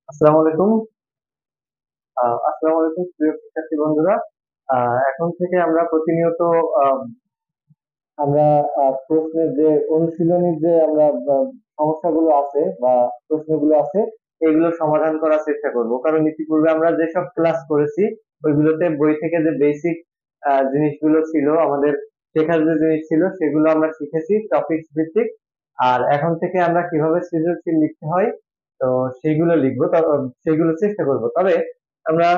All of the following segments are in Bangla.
আসসালামু আলাইকুম। আসসালামু আলাইকুম প্রিয় শিক্ষার্থী বন্ধুরা। এখন থেকে আমরা প্রতিনিয়ত আহ, আমরা প্রশ্নের যে অনুশীলনীর যে আমরা সমস্যাগুলো আছে বা প্রশ্নগুলো আছে এগুলো সমাধান করার চেষ্টা করব, কারণ ইতিপূর্বে আমরা যেসব ক্লাস করেছি ওইগুলোতে বই থেকে যে বেসিক জিনিসগুলো ছিল, আমাদের শেখার যে জিনিস ছিল সেগুলো আমরা শিখেছি টপিক ভিত্তিক। আর এখন থেকে আমরা কিভাবে সৃজনশীল লিখতে হয় তো সেগুলো লিখবো, সেগুলো চেষ্টা করব। তবে আমরা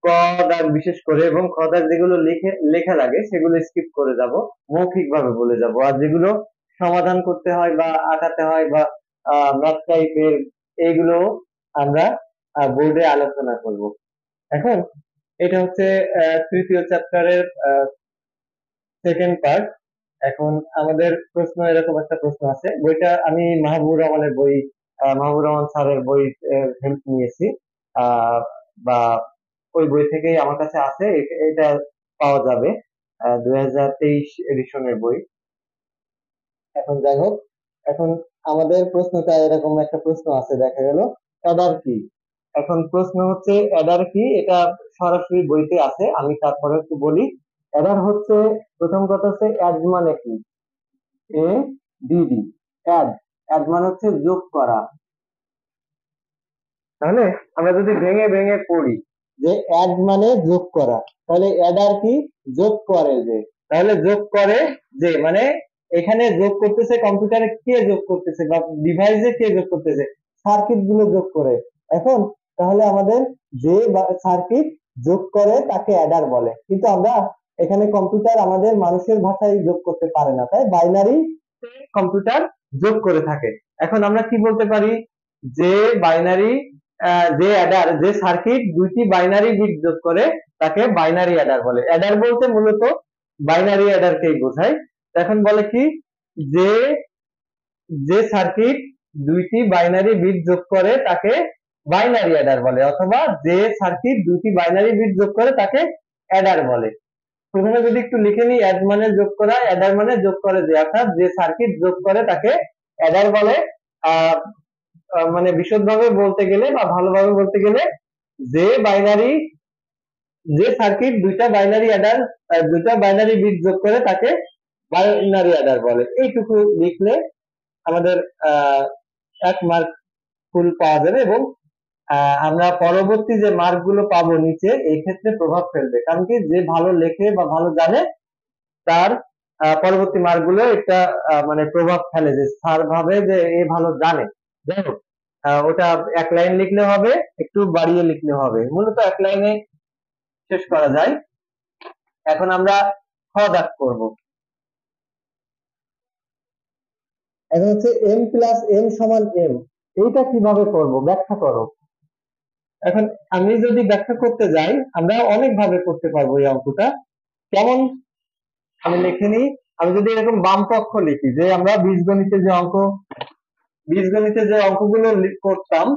ক দাগ বিশেষ করে এবং খ দাগ যেগুলো লেখা লাগে সেগুলো স্কিপ করে যাব, মৌখিক ভাবে বলে যাব। আর যেগুলো সমাধান করতে হয় বা আঁকাতে হয় বা ম্যাথ টাইপের, এইগুলো আমরা বোর্ডে আলোচনা করব। এখন এটা হচ্ছে তৃতীয় চ্যাপ্টারের সেকেন্ড পার্ট। এখন আমাদের প্রশ্ন এরকম একটা প্রশ্ন আছে, বইটা আমি মাহবুবুর রহমানের বই, মাহবুবুর রহমান স্যারের বই হেল্প নিয়েছি, আহ, বা ওই বই থেকেই আমার কাছে আছে। এটা পাওয়া যাবে 2023 এডিশনের বই। এখন যাই হোক, এখন আমাদের প্রশ্নটা এরকম একটা প্রশ্ন আছে, দেখা গেল অ্যাডার কি। এখন প্রশ্ন হচ্ছে অ্যাডার কি, এটা সরাসরি বইতে আছে, আমি তারপরে একটু বলি। অ্যাডার হচ্ছে, প্রথম কথা হচ্ছে অ্যাড মানে কি, এ ডিডি, অ্যাড। অ্যাড মানে হচ্ছে যোগ করা। তাহলে আমরা যদি ভেঙে ভেঙে পড়ি যে অ্যাড মানে যোগ করা, তাহলে অ্যাড আর কি, যোগ করে যে। তাহলে যোগ করে যে মানে এখানে যোগ করতেছে, কম্পিউটারে কে যোগ করতেছে বা ডিভাইসে কে যোগ করতেছে, সার্কিট গুলো যোগ করে। এখন তাহলে আমাদের যে সার্কিট যোগ করে তাকে অ্যাডার বলে, কিন্তু আমরা এখানে কম্পিউটার আমাদের মানুষের ভাষায় যোগ করতে পারে না, তাই বাইনারি কম্পিউটার যোগ করে থাকে। এখন আমরা কি বলতে পারি, যে বাইনারি, যে অ্যাডার, যে সার্কিট দুইটি বাইনারি বিট যোগ করে তাকে বাইনারি অ্যাডার বলে। অ্যাডার বলতে মূলত বাইনারি অ্যাডারকেই বোঝায়। এখন বলে কি, যে যে সার্কিট দুইটি বাইনারি বিট যোগ করে তাকে বাইনারি অ্যাডার বলে, অথবা যে সার্কিট দুইটি বাইনারি বিট যোগ করে তাকে অ্যাডার বলে। প্রথমে যদি একটু লিখে নিই, অ্যাড মানে যোগ করা, অ্যাডার মানে যোগ করে যে, অর্থাৎ যে সার্কিট যোগ করে তাকে অ্যাডার বলে। আহ মানে বিশদভাবে বলতে গেলে বা ভালোভাবে বলতে গেলে, যে বাইনারি, যে সার্কিট দুইটা বাইনারি বিট যোগ করে তাকে বাইনারি অ্যাডার বলে। এইটুকু লিখলে আমাদের আহ 1 মার্ক ফুল পাওয়া যাবে, এবং আমরা পরবর্তী যে মার্ক গুলো পাবো নিচে এই ক্ষেত্রে প্রভাব ফেলবে, কারণ কি, যে ভালো লেখে বা ভালো জানে তার পরবর্তী মার্ক গুলো একটা মানে প্রভাব ফেলে, যে স্যার ভাবে যে এ ভালো জানে। যাই হোক, ওটা 1 লাইন লিখলে হবে, একটু বাড়িয়ে লিখলে হবে, মূলত 1 লাইনে শেষ করা যায়। এখন আমরা খ দাগ করব। এখন হচ্ছে এম প্লাস এম সমান এম, এইটা কিভাবে করব ব্যাখ্যা করো। এখন আমি যদি ব্যাখ্যা করতে যাই, আমরা অনেক ভাবে করতে পারবো এই অঙ্কটা। কেমন, আমি লিখে নিই। আমি যদি এরকম বাম পক্ষ লিখি, যে আমরা বীজগণিতে যে অঙ্কগুলো করতাম,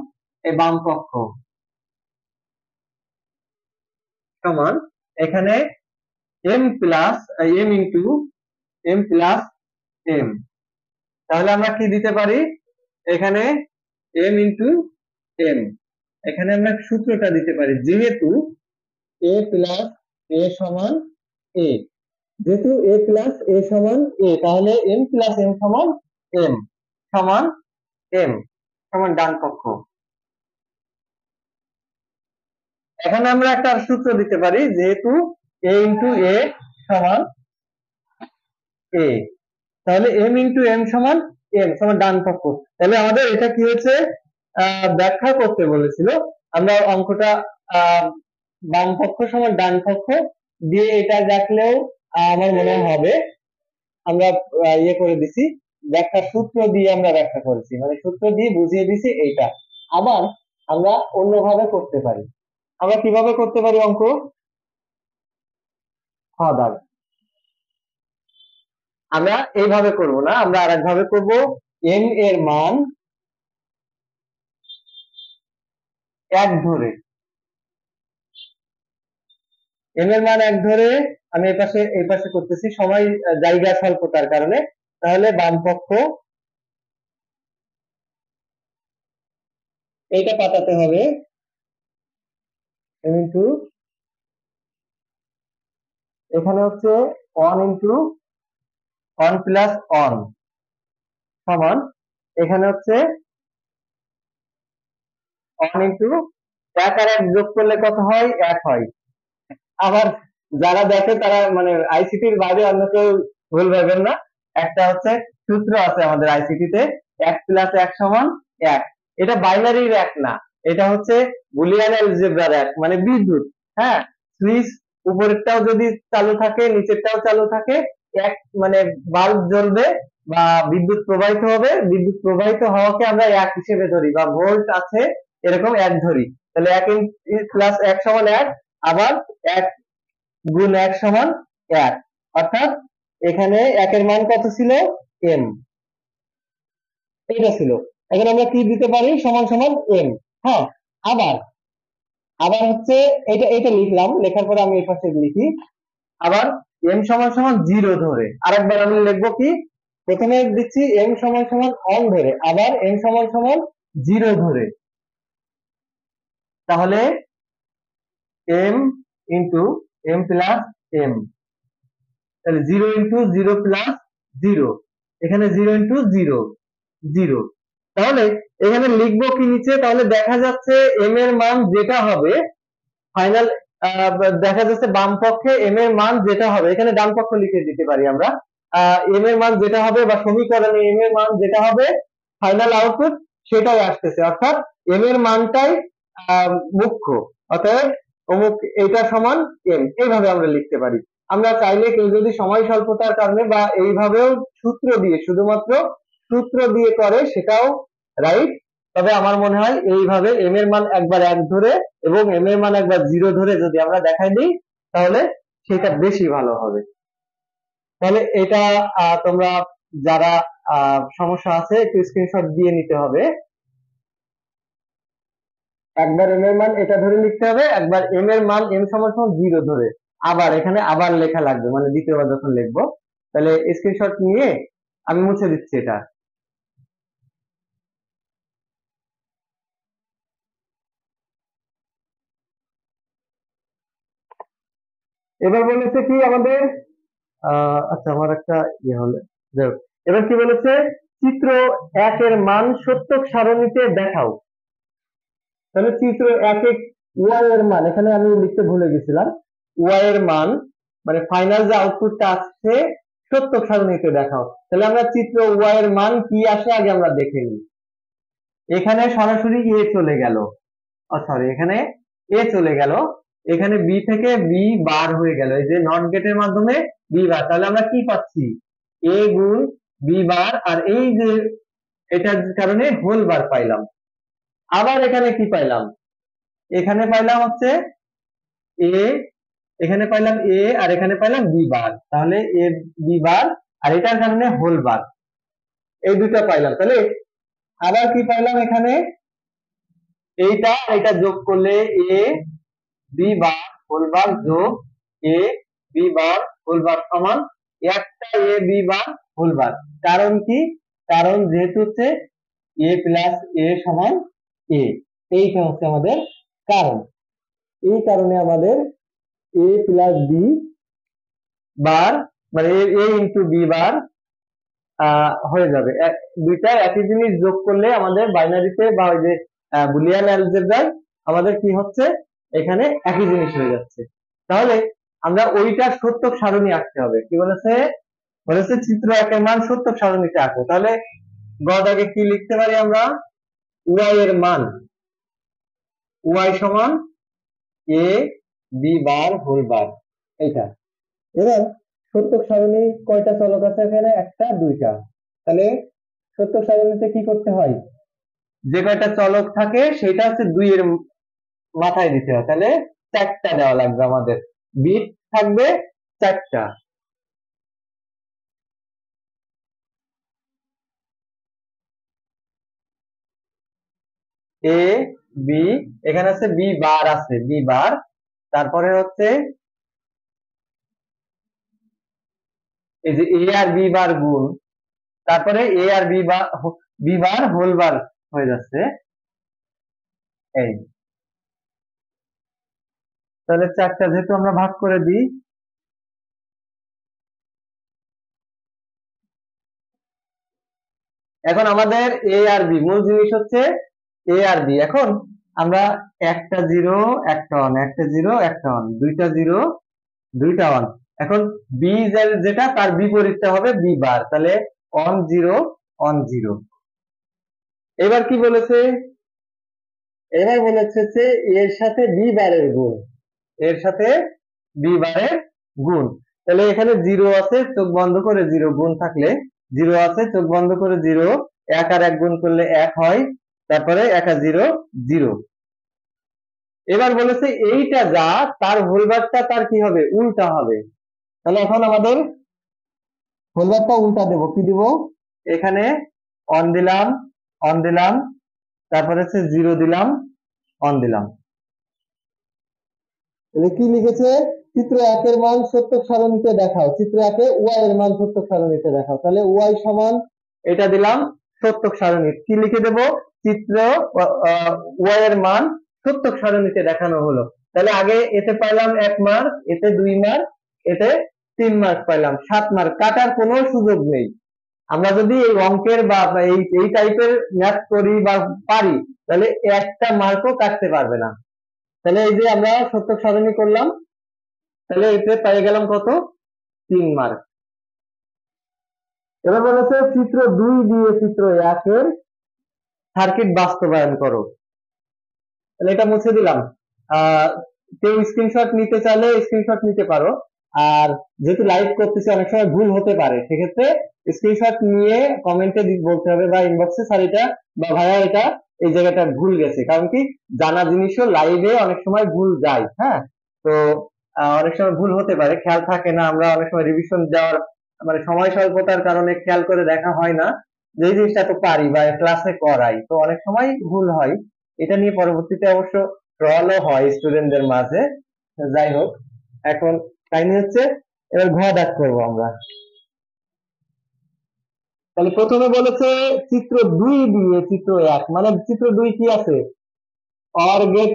এই বাম পক্ষ সমান এখানে M plus M into M plus M. তাহলে আমরা কি দিতে পারি, এখানে এম ইন্টু এম, এখানে আমরা সূত্রটা দিতে পারি, যেহেতু এ প্লাস এ সমান এ, যেহেতু এ প্লাস এ সমান এ, তাহলে এম প্লাস এম সমান এম, সমান এম, সমান ডান পক্ষ। এখানে আমরা একটা সূত্র দিতে পারি, যেহেতু এ ইন্টু এ সমান এ, তাহলে এম ইন্টু এম সমান এম, সমান ডান পক্ষ। তাহলে আমাদের এটা কি হচ্ছে, ব্যাখ্যা করতে বলেছিল। আমরা অঙ্কটা আহ বাম পক্ষ সমান ডান পক্ষ দিয়ে এটা দেখলেও আমার মনে হবে আমরা ইয়ে করে দিছি, ব্যাখ্যা সূত্র দিয়ে আমরা ব্যাখ্যা করেছি, মানে সূত্র দিয়ে বুঝিয়ে দিছি এইটা। আবার আমরা অন্যভাবে করতে পারি। আমরা কিভাবে করতে পারি অঙ্ক, খ দাগ। আমরা এইভাবে করব না, আমরা আরেক ভাবে করব। এম এর মান 1 ধরে, এম এর মান 1 ধরে, আমি এই পাশে করতেছি, সময় জায়গা স্বল্পতার কারণে। তাহলে বাম পক্ষ এইটা পাঠাতে হবে m ইন্টু, এখানে হচ্ছে 1 ইন্টু 1 প্লাস 1 সমান, এখানে হচ্ছে 1 ইন্টু 1 আর 1 যোগ করলে কত হয়? 1 হয়। আবার যারা দেখে তারা মানে আইসিটির বাইরে অন্য কেউ ভুল ভাবেন না, একটা হচ্ছে সূত্র আছে আমাদের আইসিটি তে, 1 প্লাস 1 সমান 1। এটা বাইনারির 1 না, এটা হচ্ছে বুলিয়ান অ্যালজেব্রার 1, মানে বিদ্যুৎ। হ্যাঁ, সুইচ উপরেরটাও যদি চালু থাকে নিচেরটাও চালু থাকে, এক মানে বাল্ব জ্বলবে বা বিদ্যুৎ প্রবাহিত হবে, বিদ্যুৎ প্রবাহিত হওয়াকে আমরা 1 হিসেবে ধরি, বা ভোল্ট আছে এরকম 1 ধরি। তাহলে 1 প্লাস 1 সমান 1, আবার 1 গুণ 1 সমান 1, অর্থাৎ এখানে 1 এর মান কত ছিল? m, এটা ছিল। এখন আমরা কি দিতে পারি? সমান সমান m। হ্যাঁ, আবার আবার হচ্ছে এটা এটা লিখলাম, লেখার পরে আমি এই পাশে লিখি, আবার m সমান সমান 0 ধরে আরেকবার আমি লিখবো কি, প্রথমে দিচ্ছি m সমান সমান 1 ধরে, আবার m সমান সমান 0 ধরে। তাহলে m into m plus m, তাহলে 0 ইন্টু 0 প্লাস 0, এখানে 0 ইন্টু 0 0। তাহলে এখানে লিখবো কি নিচে? তাহলে দেখা যাচ্ছে m এর মান যেটা হবে ফাইনাল, দেখা যাচ্ছে বাম পক্ষে m এর মান যেটা হবে, এখানে ডান পক্ষ লিখে দিতে পারি আমরা, m এর মান যেটা হবে বা সমীকরণে m এর মান যেটা হবে ফাইনাল আউটপুট সেটাই আসতেছে, অর্থাৎ m এর মানটাই মুখ্য। অতএব অমুক এটা সমান m, এইভাবে আমরা লিখতে পারি। আমরা চাইলে কেউ যদি সময় স্বল্পতার কারণে বা এইভাবেও সূত্র দিয়ে, শুধুমাত্র সূত্র দিয়ে করে, সেটাও রাইট। তবে আমার মনে হয় এইভাবে m এর মান একবার 1 ধরে এবং m এর মান একবার 0 ধরে যদি আমরা দেখাই দিই, তাহলে সেটা বেশি ভালো হবে। তাহলে এটা তোমরা যারা সমস্যা আছে একটু স্ক্রিনশট দিয়ে নিতে হবে। একবার m এর মান এটা ধরে লিখতে হবে, একবার m এর মান m সমান সমান 0 ধরে, আবার এখানে আবার লেখা লাগবে, মানে দ্বিতীয়বার যখন লিখবো। তাহলে স্ক্রিনশট নিয়ে আমি মুছে দিচ্ছি এটা। এবার বলেছে কি আমাদের, আচ্ছা আমার একটা ইয়ে হলো, যাই হোক। এবার কি বলেছে? চিত্র 1 এর মান সত্যক সারণীতে দেখাও। তাহলে চিত্র 1 এ y এর মান, এখানে আমি লিখতে ভুলে গেছিলাম, y এর মান মানে ফাইনাল যে আউটপুটটা আসছে সত্যক সারণীতে দেখাও। তাহলে আমরা চিত্র y এর মান কি আসে আগে আমরা দেখে নিই। এখানে সরাসরি a চলে গেল, সরি এখানে a চলে গেল, এখানে b থেকে b বার হয়ে গেল, এই যে নট গেটের মাধ্যমে b বার। তাহলে আমরা কি পাচ্ছি? a গুণ b বার, আর এই যে এটার কারণে হোল বার পাইলাম। আবার এখানে কি পাইলাম? এখানে পাইলাম হচ্ছে a, এখানে পাইলাম a, আর এখানে পাইলাম b বার, তাহলে a b বার, আর এটার কারণে হোল বার, এই দুটো পাইলাম। তাহলে আবার কি পাইলাম? এখানে এইটা এটা যোগ করলে a b bar whole bar যোগ a b bar whole bar সমান একটা a b bar whole bar. কারণ কি? কারণ যেহেতু হচ্ছে a প্লাস a সমান a, এইটা হচ্ছে আমাদের কারণ। এই কারণে আমাদের a প্লাস b বার মানে a ইন্টু b বার হয়ে যাবে। দুইটা একই জিনিস যোগ করলে আমাদের বাইনারিতে বা ওই যে বুলিয়ান অ্যালজেব্রায় আমাদের কি হচ্ছে? এখানে একই জিনিস হয়ে যাচ্ছে। তাহলে আমরা ওইটা সত্যক সারণী আঁকতে হবে। কি বলেছে? বলেছে চিত্র 1 এর মান সত্যক সারণীতে আঁকো। তাহলে গটাকে কি লিখতে পারি আমরা? y এর মান, y সমান a b bar whole bar, এইটা। এবার সত্যক সারণী কয়টা চলক আছে এখানে? একটা দুইটা। তাহলে সত্যক সারণীতে কি করতে হয়? যে কয়টা চলক থাকে সেটা হচ্ছে 2 এর মাথায় দিতে হয়। তাহলে 4টা দেওয়া লাগবে আমাদের, বিট থাকবে 4টা। a b, এখানে আছে b বার, আছে b বার, তারপরে হচ্ছে এই যে a আর b বার গুণ, তারপরে a আর b বার হোল বার হয়ে যাচ্ছে, এই তাহলে 4টা যেহেতু আমরা ভাগ করে দিই, এখন আমাদের এ আর বি মূল জিনিস হচ্ছে এ আর বি। এখন আমরা একটা জিরো একটা ওয়ান, একটা জিরো একটা ওয়ান, দুইটা জিরো দুইটা ওয়ান। এখন বি যেটা তার বিপরীতটা হবে বি বার, তাহলে অন জিরো অন জিরো। এবার কি বলেছে, এবার বলেছে যে এর সাথে বি বারের গুণ, এর সাথে বি বারের গুণ। তাহলে এখানে জিরো আছে, চোখ বন্ধ করে জিরো, গুণ থাকলে জিরো আছে, চোখ বন্ধ করে জিরো, এক আর এক গুণ করলে এক হয়, তারপরে এক আর জিরো জিরো। এবার বলেছে এইটা যা তার হোলবারটা তার কি হবে, উল্টা হবে। তাহলে এখন আমাদের হোলবারটা উল্টা দেব, কি দিব, এখানে অন দিলাম, অন দিলাম, তারপরে হচ্ছে জিরো দিলাম, অন দিলাম। কি লিখেছে, চিত্র একের মান সত্যক সারণীতে দেখাও, চিত্র একে ওয়াই এর মান সত্যক সারণীতে দেখাও। তাহলে ওয়াই সমান এটা দিলাম সত্যক সারণী, কি লিখে দেব, চিত্র ওয়াই এর মান সত্যক সারণীতে দেখানো হলো। তাহলে আগে এতে পাইলাম 1 মার্ক, এতে 2 মার্ক, এতে 3 মার্ক পাইলাম, 7 মার্ক। কাটার কোনো সুযোগ নেই। আমরা যদি এই অঙ্কের বা এই টাইপের ম্যাথ করি বা পারি, তাহলে একটা মার্কও কাটতে পারবে না। তাহলে এই যে আমরা সত্যক সারণী করলাম, তাহলে এতে পেয়ে গেলাম কত, 3 মার্ক। এবার বলেছে চিত্র 2 দিয়ে চিত্র 1 এর সার্কিট বাস্তবায়ন করো। তাহলে এটা মুছে দিলাম। কেউ স্ক্রিনশট নিতে চাইলে স্ক্রিনশট নিতে পারো। আর যেহেতু লাইভ করতেছি অনেক সময় ভুল হতে পারে, সেক্ষেত্রে স্ক্রিনশট নিয়ে কমেন্টে বলতে হবে বা ইনবক্সে, স্যার এটা বা ভাইয়া এটা এই জায়গাটা ভুল গেছে। কারণ কি, জানা জিনিসও লাইভে অনেক সময় ভুল যায়। হ্যাঁ, তো অনেক সময় ভুল হতে পারে, খেয়াল থাকে না, আমরা অনেক সময় রিভিশন দেওয়ার মানে সময় স্বল্পতার কারণে খেয়াল করে দেখা হয় না যে এই জিনিসটা তো পারি বা ক্লাসে করাই, তো অনেক সময় ভুল হয়। এটা নিয়ে পরবর্তীতে অবশ্য ট্রলও হয় স্টুডেন্টদের মাঝে। যাই হোক, এখন কাহিনী হচ্ছে এবার ঘ দাগ করবো আমরা। তাহলে প্রথমে বলেছে চিত্র 2 দিয়ে চিত্র 1, মানে চিত্র 2 কি আছে, অর গেট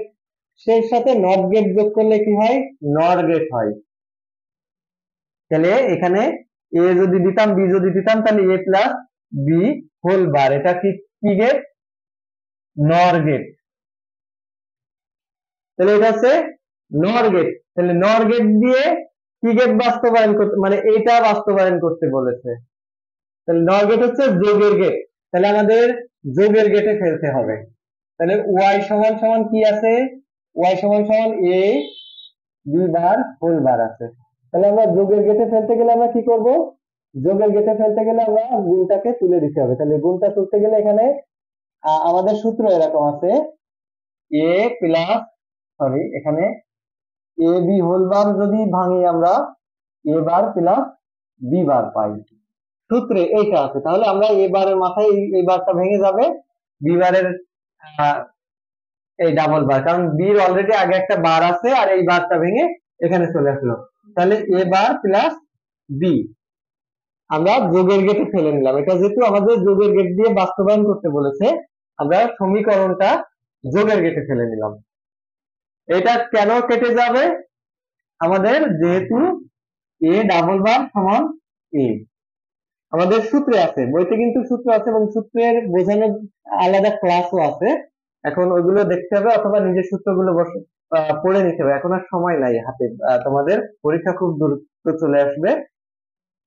সেই সাথে নট গেট যোগ করলে কি হয়, নর গেট হয়। তাহলে এখানে এ যদি দিতাম বি যদি দিতাম, তাহলে এ প্লাস বি হোল বার, এটা কি গেট, নর গেট। তাহলে এটা হচ্ছে নর গেট। তাহলে নর গেট দিয়ে কি গেট বাস্তবায়ন করতে, মানে এটা বাস্তবায়ন করতে বলেছে। তাহলে নর গেট হচ্ছে যোগের গেট, তাহলে আমাদের যোগের গেটে ফেলতে হবে। তাহলে ওয়াই সমান সমান কি আছে, ওয়াই সমান সমান এ বি বার হোল বার আছে। তাহলে আমরা যোগের গেটে ফেলতে গেলে আমরা কি করব, যোগের গেটে ফেলতে গেলে আমরা গুণটাকে তুলে দিতে হবে। তাহলে গুণটা তুলতে গেলে এখানে আমাদের সূত্র এরকম আছে, এ প্লাস, সরি এখানে এ বি হোল বার যদি ভাঙি আমরা এ বার প্লাস বি বার পাই, সূত্রে এইটা আছে। তাহলে আমরা এ বারের মাথায় এই বারটা ভেঙে যাবে, বি বারের এই ডাবল বার, কারণ বির অলরেডি আগে একটা বার আছে আর এই বারটা ভেঙে এখানে চলে আসলো। তাহলে এ বার প্লাস বি আমরা যোগের গেটে ফেলে নিলাম। এটা যেহেতু আমাদের যোগের গেট দিয়ে বাস্তবায়ন করতে বলেছে, আমরা সমীকরণটা যোগের গেটে ফেলে নিলাম। এটা কেন কেটে যাবে, আমাদের যেহেতু এ ডাবল বার সমান এ আমাদের সূত্রে আছে, বইতে কিন্তু সূত্র আছে এবং সূত্রের বোঝানোর আলাদা ক্লাসও আছে। এখন ওইগুলো দেখতে হবে অথবা নিজের সূত্রগুলো বসে পড়ে নিতে হবে, এখন আর সময় নাই হাতে, তোমাদের পরীক্ষা খুব দ্রুত চলে আসবে।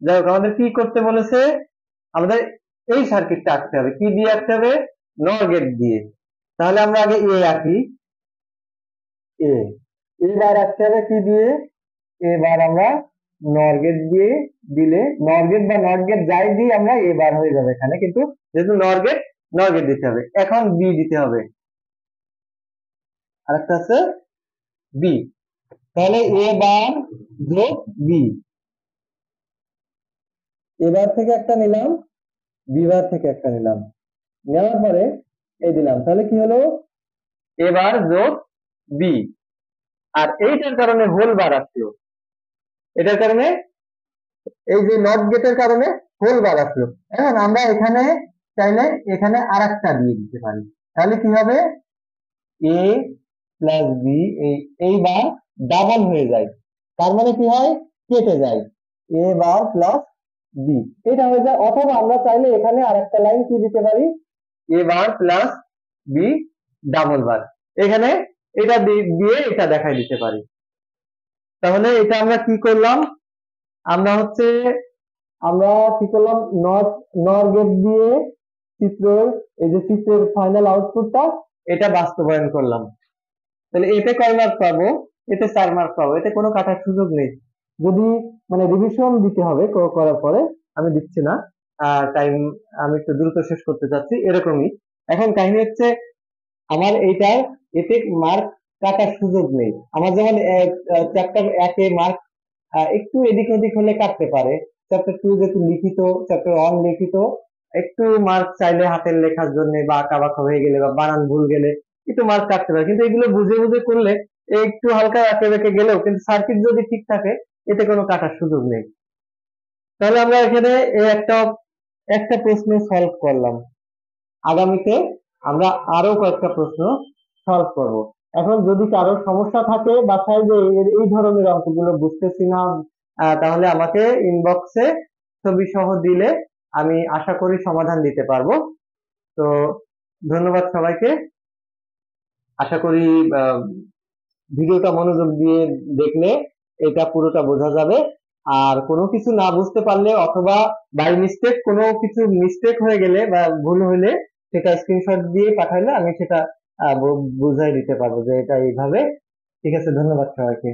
যাই হোক, আমাদের কি করতে বলেছে, আমাদের এই সার্কিটটা আঁকতে হবে, কি দিয়ে আঁকতে হবে, নর গেট দিয়ে। তাহলে আমরা আগে এ আঁকি, এ এবার আঁকতে হবে কি দিয়ে, এবার আমরা নর গেট দিয়ে দিলে, নর গেট বা নট গেট যাই দিই আমরা এবার হয়ে যাবে এখানে, কিন্তু যেহেতু নর গেট, নর গেট দিতে হবে। এখন বি দিতে হবে, আরেকটা আছে বি। তাহলে এ বার যোগ বি, এবার থেকে একটা নিলাম, বি বার থেকে একটা নিলাম, নেওয়ার পরে এই দিলাম। তাহলে কি হলো, এবার যোগ বি, আর এইটার কারণে হোল বার আসলো, এটার কারণে এই যে নট গেটের কারণে হোল বার আসলো। এখন আমরা এখানে চাইলে এখানে আরেকটা দিয়ে দিতে পারি, তাহলে কি হবে, এ প্লাস বি এইবার ডাবল হয়ে যায়, তার মানে কি হয়, কেটে যায়, এ বার প্লাস বি, এটা হয়ে যায়। অথবা আমরা চাইলে এখানে আরেকটা লাইন কি দিতে পারি, এ বার প্লাস বি ডাবল বার, এখানে এটা দিয়ে এটা দেখাই দিতে পারি। তাহলে এটা আমরা কি করলাম, আমরা হচ্ছে আমরা কি করলাম, নর গেট দিয়ে চিত্রের, এই যে চিত্রের ফাইনাল আউটপুটটা এটা বাস্তবায়ন করলাম। তাহলে এতে কয় মার্ক পাবো, এতে 4 মার্ক পাবো, এতে কোনো কাটার সুযোগ নেই। যদি মানে রিভিশন দিতে হবে করার পরে, আমি দিচ্ছি না, টাইম আমি একটু দ্রুত শেষ করতে চাচ্ছি, এরকমই। এখন কাহিনী হচ্ছে আমার এইটার এতে মার্ক কাটার সুযোগ নেই। আমার যেমন চ্যাপ্টার 1 এ মার্ক একটু এদিক ওদিক হলে কাটতে পারে, চ্যাপ্টার 2 যেহেতু লিখিত, চ্যাপ্টার 1 লিখিত, একটু মার্ক চাইলে হাতের লেখার জন্য বা আঁকা বাঁকা হয়ে গেলে বা বানান ভুল গেলে একটু মার্ক কাটতে পারে, কিন্তু এগুলো বুঝে বুঝে করলে একটু হালকা এঁকে বেঁকে গেলেও কিন্তু সার্কিট যদি ঠিক থাকে এতে কোনো কাটার সুযোগ নেই। তাহলে আমরা এখানে এই একটা প্রশ্ন সলভ করলাম, আগামীতে আমরা আরো কয়েকটা প্রশ্ন সলভ করব। এখন যদি কারো সমস্যা থাকে বাসায় যে এই ধরনের অঙ্কগুলো বুঝতেছি না, তাহলে আমাকে ইনবক্সে ছবি সহ দিলে আমি আশা করি সমাধান দিতে পারবো। তো ধন্যবাদ সবাইকে, আশা করি ভিডিওটা মনোযোগ দিয়ে দেখলে এটা পুরোটা বোঝা যাবে। আর কোনো কিছু না বুঝতে পারলে অথবা বাই মিস্টেক কোনো কিছু মিস্টেক হয়ে গেলে বা ভুল হলে সেটা স্ক্রিনশট দিয়ে পাঠালে আমি সেটা বুঝাই দিতে পারবো যে এটা এইভাবে। ঠিক আছে, ধন্যবাদ সবাইকে।